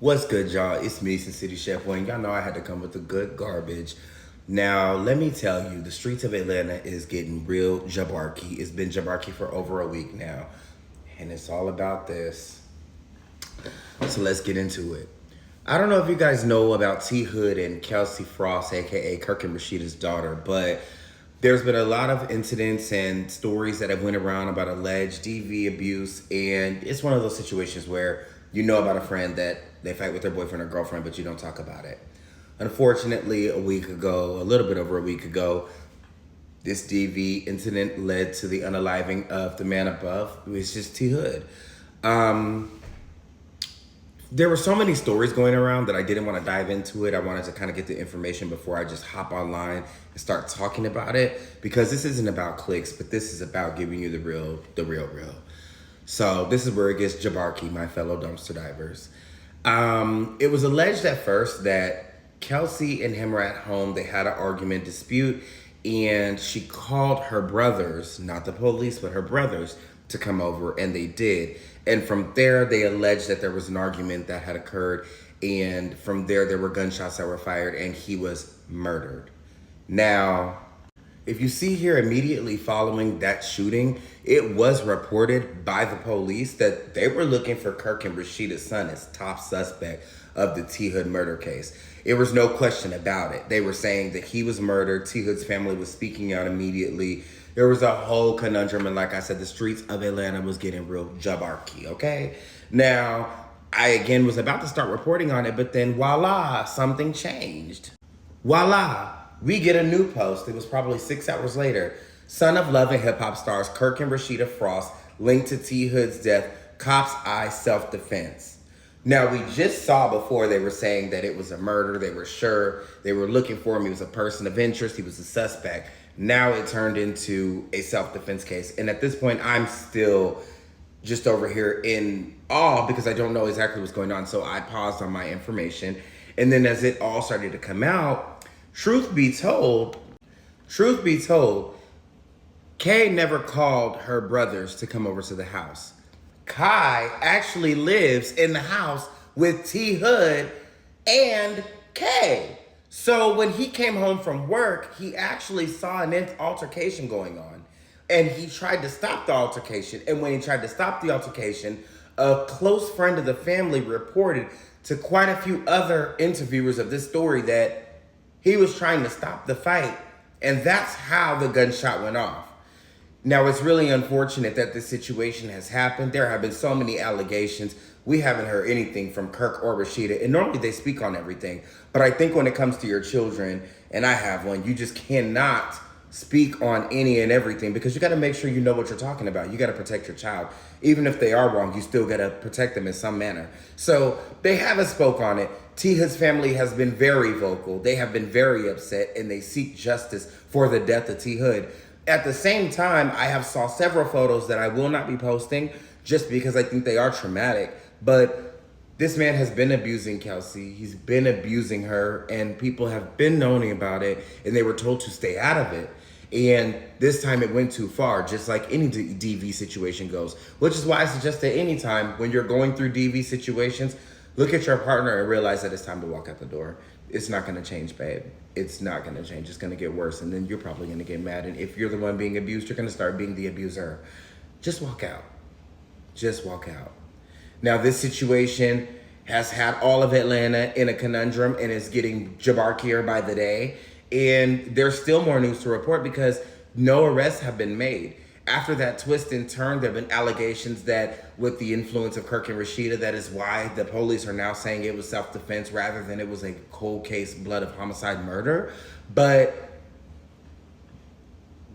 What's good, y'all? It's me, Sin City Chef Wayne. Y'all know I had to come with the good garbage. Now, let me tell you, the streets of Atlanta is getting real jabarky. It's been jabarky for over a week now, and it's all about this. So let's get into it. I don't know if you guys know about Thood and Kelli Frost, aka Kirk and Rasheeda's daughter, but there's been a lot of incidents and stories that have went around about alleged DV abuse, and it's one of those situations where you know about a friend that they fight with their boyfriend or girlfriend, but you don't talk about it. Unfortunately, a little bit over a week ago, this DV incident led to the unaliving of the man above, who is just Thood. There were so many stories going around that I didn't want to dive into it. I wanted to kind of get the information before I just hop online and start talking about it, because this isn't about clicks, but this is about giving you the real. So this is where it gets jabarky, my fellow dumpster divers. It was alleged at first that Kelli and him were at home. They had an argument dispute, and she called her brothers, not the police, but her brothers, to come over, and they did. And from there, they alleged that there was an argument that had occurred, and from there were gunshots that were fired, and he was murdered. Now, if you see here, immediately following that shooting, it was reported by the police that they were looking for Kirk and Rasheeda's son as top suspect of the Thood murder case. There was no question about it. They were saying that he was murdered. Thood's family was speaking out immediately. There was a whole conundrum, and like I said, the streets of Atlanta was getting real jabarky, okay? Now, I again was about to start reporting on it, but then voila, something changed. Voila, we get a new post. It was probably 6 hours later. Son of Love and hip hop stars Kirk and Rasheeda Frost linked to Thood's death, cops eye self-defense. Now, we just saw before they were saying that it was a murder. They were sure. They were looking for him. He was a person of interest. He was a suspect. Now it turned into a self-defense case. And at this point, I'm still just over here in awe because I don't know exactly what's going on. So I paused on my information. And then as it all started to come out, truth be told, Kay never called her brothers to come over to the house. Kai actually lives in the house with Thood and Kay. So when he came home from work, he actually saw an altercation going on, and he tried to stop the altercation. And when he tried to stop the altercation, a close friend of the family reported to quite a few other interviewers of this story that he was trying to stop the fight, and that's how the gunshot went off. Now, it's really unfortunate that this situation has happened. There have been so many allegations. We haven't heard anything from Kirk or Rasheeda, and normally they speak on everything. But I think when it comes to your children, and I have one, you just cannot speak on any and everything, because you got to make sure you know what you're talking about. You got to protect your child. Even if they are wrong, you still got to protect them in some manner. So they haven't spoke on it. Thood's family has been very vocal. They have been very upset, and they seek justice for the death of Thood. At the same time, I have saw several photos that I will not be posting just because I think they are traumatic. But this man has been abusing Kelli. He's been abusing her, and people have been knowing about it, and they were told to stay out of it. And this time it went too far, just like any DV situation goes, which is why I suggest that anytime when you're going through DV situations, look at your partner and realize that it's time to walk out the door. It's not going to change, babe. It's not going to change. It's going to get worse, and then you're probably going to get mad. And if you're the one being abused, you're going to start being the abuser. Just walk out. Just walk out. Now, this situation has had all of Atlanta in a conundrum, and it's getting jabarkier by the day. And there's still more news to report because no arrests have been made. After that twist and turn, there have been allegations that with the influence of Kirk and Rasheeda, that is why the police are now saying it was self-defense rather than it was a cold case, blood of homicide murder. But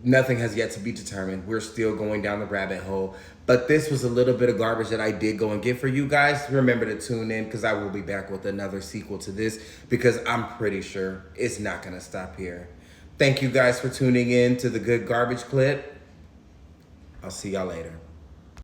nothing has yet to be determined. We're still going down the rabbit hole. But this was a little bit of garbage that I did go and get for you guys. Remember to tune in, because I will be back with another sequel to this, because I'm pretty sure it's not going to stop here. Thank you guys for tuning in to the good garbage clip. I'll see y'all later.